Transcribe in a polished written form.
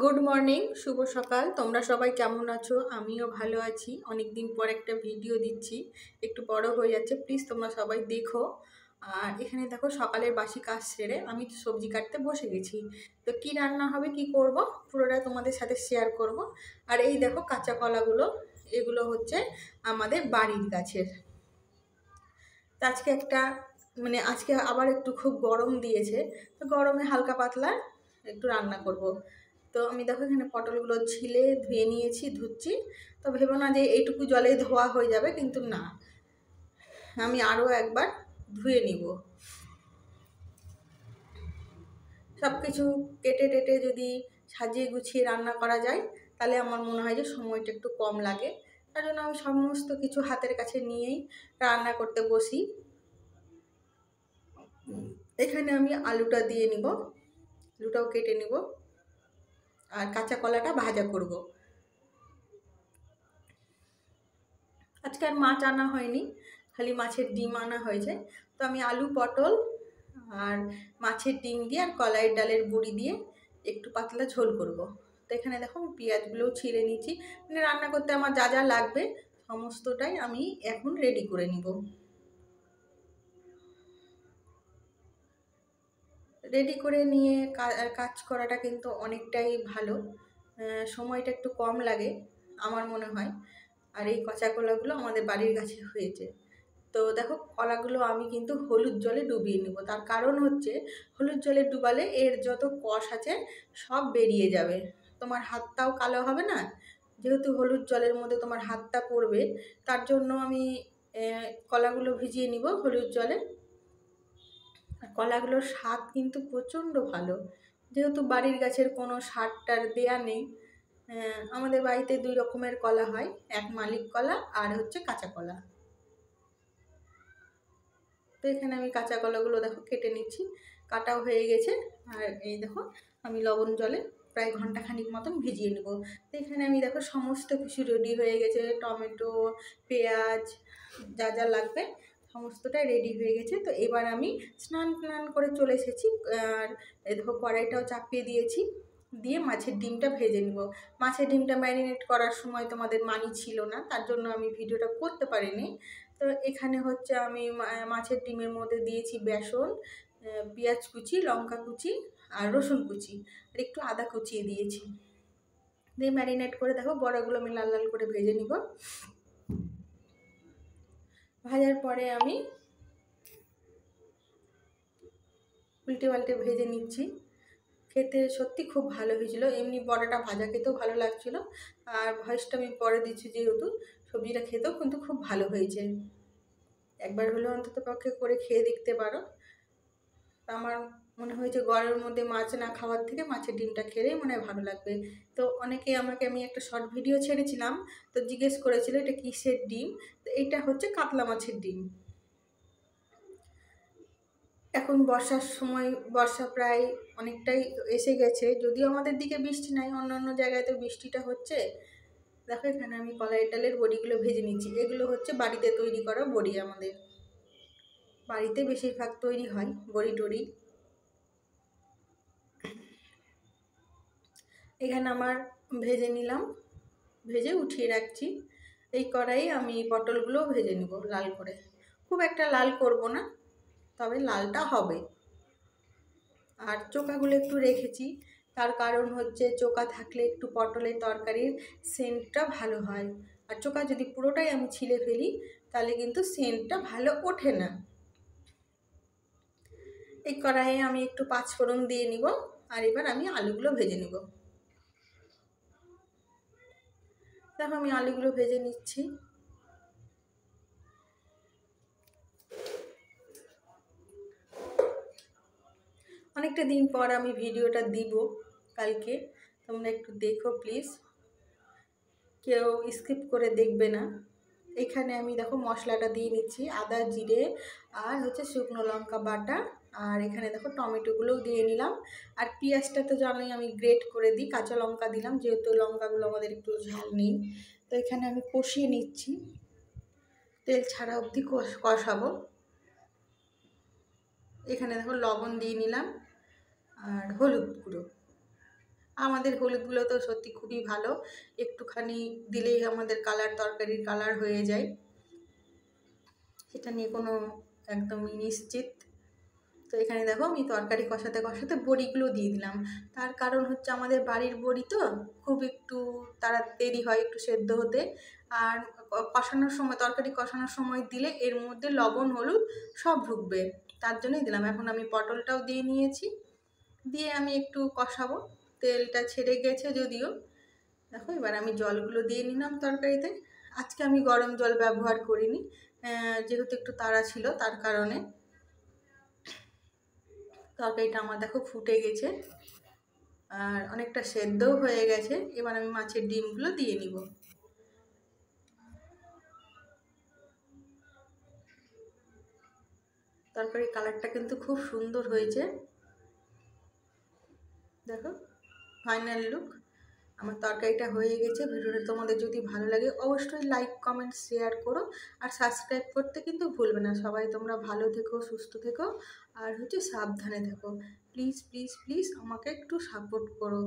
Good morning, শুভ সকাল। তোমরা সবাই কেমন আছো? আমিও ভালো আছি। অনেক দিন পর একটা ভিডিও দিচ্ছি, একটু বড় হয়ে যাচ্ছে, প্লিজ তোমরা সবাই দেখো। আর এখানে দেখো সকালের বাসি কাজ সেরে আমি সবজি কাটতে বসে গেছি। তো কি রান্না হবে, কি করব, পুরোটা তোমাদের সাথে শেয়ার করব। আর এই দেখো কাঁচা কলাগুলো, এগুলো হচ্ছে আমাদের বাড়ির গাছের। তো আজকে আজকে আবার একটু খুব গরম দিয়েছে, তো গরমে হালকা পাতলা একটু রান্না করব। তো আমি দেখো এখানে পটলগুলো ছিলে ধুয়ে নিয়েছি, ধুচ্ছি। তো ভেবো না যে এইটুকু জলে ধোয়া হয়ে যাবে, কিন্তু না, আমি আরও একবার ধুয়ে নিব। সব কিছু কেটে টেটে যদি সাজিয়ে গুছিয়ে রান্না করা যায়, তাহলে আমার মনে হয় যে সময়টা একটু কম লাগে। তার জন্য আমি সমস্ত কিছু হাতের কাছে নিয়েই রান্না করতে বসি। এখানে আমি আলুটা দিয়ে নিব, আলুটাও কেটে নিব, আর কাঁচা কলাটা ভাজা করব। আজকে আর মাছ আনা হয়নি, খালি মাছের ডিম আনা হয়েছে। তো আমি আলু পটল আর মাছের ডিম দিয়ে আর কলাইয়ের ডালের বড়ি দিয়ে একটু পাতলা ঝোল করব। তো এখানে দেখো আমি পেঁয়াজগুলোও ছিঁড়ে নিচ্ছি, মানে রান্না করতে আমার যা যা লাগবে সমস্তটাই আমি এখন রেডি করে নিব। রেডি করে নিয়ে কাজ করাটা কিন্তু অনেকটাই ভালো, সময়টা একটু কম লাগে আমার মনে হয়। আর এই কাঁচা কলাগুলো আমাদের বাড়ির কাছে হয়েছে। তো দেখো কলাগুলো আমি কিন্তু হলুদ জলে ডুবিয়ে নেব। তার কারণ হচ্ছে হলুদ জলে ডুবালে এর যত কষ আছে সব বেরিয়ে যাবে, তোমার হাতটাও কালো হবে না। যেহেতু হলুদ জলের মধ্যে তোমার হাতটা পড়বে, তার জন্য আমি কলাগুলো ভিজিয়ে নিব হলুদ জলে। আর কলাগুলোর স্বাদ কিন্তু প্রচণ্ড ভালো, যেহেতু বাড়ির গাছের কোনো সার টার দেয়া নেই। আমাদের বাড়িতে দুই রকমের কলা হয়, এক মালিক কলা আর হচ্ছে কাঁচা কলা। তো এখানে আমি কাঁচা কলাগুলো দেখো কেটে নিচ্ছি, কাটাও হয়ে গেছে। আর এই দেখো আমি লবণ জলে প্রায় ঘন্টাখানিক মতন ভিজিয়ে নেব। তো এখানে আমি দেখো সমস্ত কিছু রেডি হয়ে গেছে, টমেটো, পেঁয়াজ, যা যা লাগবে সমস্তটাই রেডি হয়ে গেছে। তো এবার আমি স্নান করে চলে এসেছি। আর এই দেখো কড়াইটাও চাপিয়ে দিয়েছি, দিয়ে মাছের ডিমটা ভেজে নেব। মাছের ডিমটা ম্যারিনেট করার সময় তোমাদের মানি ছিল না, তার জন্য আমি ভিডিওটা করতে পারিনি। তো এখানে হচ্ছে আমি মাছের ডিমের মধ্যে দিয়েছি বেসন, পেঁয়াজ কুচি, লঙ্কা কুচি আর রসুন কুচি, আর একটু আদা কুচিয়ে দিয়েছি। দিয়ে ম্যারিনেট করে দেখো বড়াগুলো আমি লাল লাল করে ভেজে নিব। ভাজার পরে আমি উল্টে পাল্টে ভেজে নিচ্ছি। খেতে সত্যি খুব ভালো হয়েছিল, এমনি বড়াটা ভাজা খেতেও ভালো লাগছিল। আর ভয়েসটা আমি পরে দিচ্ছি যেহেতু, সবজিটা খেতেও কিন্তু খুব ভালো হয়েছে। একবার হলেও অন্তত পক্ষে করে খেয়ে দেখতে পারো। আমার মনে হয়েছে গরমের মধ্যে মাছ না খাওয়ার থেকে মাছের ডিমটা খেলেই মনে হয় ভালো লাগবে। তো অনেকে আমাকে, আমি একটা শর্ট ভিডিও ছেড়েছিলাম, তো জিজ্ঞেস করেছিল এটা কিসের ডিম। তো এইটা হচ্ছে কাতলা মাছের ডিম। এখন বর্ষার সময়, বর্ষা প্রায় অনেকটাই এসে গেছে, যদিও আমাদের দিকে বৃষ্টি নাই, অন্য অন্য জায়গায় তো বৃষ্টিটা হচ্ছে। দেখো এখানে আমি কলাইয়ের ডালের বড়িগুলো ভেজে নিচ্ছি। এগুলো হচ্ছে বাড়িতে তৈরি করা বড়ি, আমাদের বাড়িতে বেশিরভাগ তৈরি হয় বড়ি টড়ি। এখানে আমার ভেজে নিলাম, ভেজে উঠিয়ে রাখছি। এই কড়াইয়ে আমি পটলগুলোও ভেজে নিব লাল করে, খুব একটা লাল করব না, তবে লালটা হবে। আর চোকাগুলো একটু রেখেছি, তার কারণ হচ্ছে চোকা থাকলে একটু পটলের তরকারির সেন্টটা ভালো হয়। আর চোকা যদি পুরোটাই আমি ছিলে ফেলি তাহলে কিন্তু সেন্টটা ভালো ওঠে না। এই কড়াইয়ে আমি একটু পাঁচফোড়ন দিয়ে নিব, আর এবার আমি আলুগুলো ভেজে নিব। দেখো আমি আলুগুলো ভেজে নিচ্ছি। অনেকটা দিন পর আমি ভিডিওটা দিব কালকে, তোমরা একটু দেখো প্লিজ, কেউ স্কিপ করে দেখবে না। এখানে আমি দেখো মশলাটা দিয়ে নিচ্ছি, আদা জিরে আর হচ্ছে শুকনো লঙ্কা বাটা। আর এখানে দেখো টমেটোগুলোও দিয়ে নিলাম। আর পেঁয়াজটা তো জানোই আমি গ্রেট করে দিই, কাঁচা লঙ্কা দিলাম যেহেতু লঙ্কাগুলো আমাদের একটু ঝাল নেই। তো এখানে আমি কষিয়ে নিচ্ছি, তেল ছাড়া অবধি কষাবো। এখানে দেখো লবণ দিয়ে নিলাম আর হলুদ গুঁড়ো আমাদের হলুদগুলো তো সত্যি খুবই ভালো, একটুখানি দিলেই আমাদের তরকারির কালার হয়ে যায়, এটা নিয়ে কোনো একদমই নিশ্চিত। তো এখানে দেখো আমি তরকারি কষাতে কষাতে বড়িগুলো দিয়ে দিলাম। তার কারণ হচ্ছে আমাদের বাড়ির বড়ি তো খুব একটু তারা দেরি হয় একটু সেদ্ধ হতে, আর কষানোর সময় তরকারি কষানোর সময় দিলে এর মধ্যে লবণ হলুদ সব ঢুকবে, তার জন্যই দিলাম। এখন আমি পটলটাও দিয়ে নিয়েছি, দিয়ে আমি একটু কষাবো। তেলটা ছেড়ে গেছে যদিও। দেখো এবার আমি জলগুলো দিয়ে নিলাম তরকারিতে। আজকে আমি গরম জল ব্যবহার করিনি, যেহেতু একটু তাড়া ছিল তার কারণে। তরকারিটা আমার দেখো ফুটে গেছে আর অনেকটা সেদ্ধও হয়ে গেছে। এবার আমি মাছের ডিমগুলো দিয়ে নিব। তরকারির কালারটা কিন্তু খুব সুন্দর হয়েছে, দেখো ফাইনাল লুক। আমার তরকারিটা হয়ে গেছে। ভিডিওটা তোমাদের যদি ভালো লাগে অবশ্যই লাইক কমেন্ট শেয়ার করো, আর সাবস্ক্রাইব করতে কিন্তু ভুলবে না। সবাই তোমরা ভালো থেকো, সুস্থ থেকো, আর হচ্ছে সাবধানে থেকো। প্লিজ প্লিজ প্লিজ আমাকে একটু সাপোর্ট করো।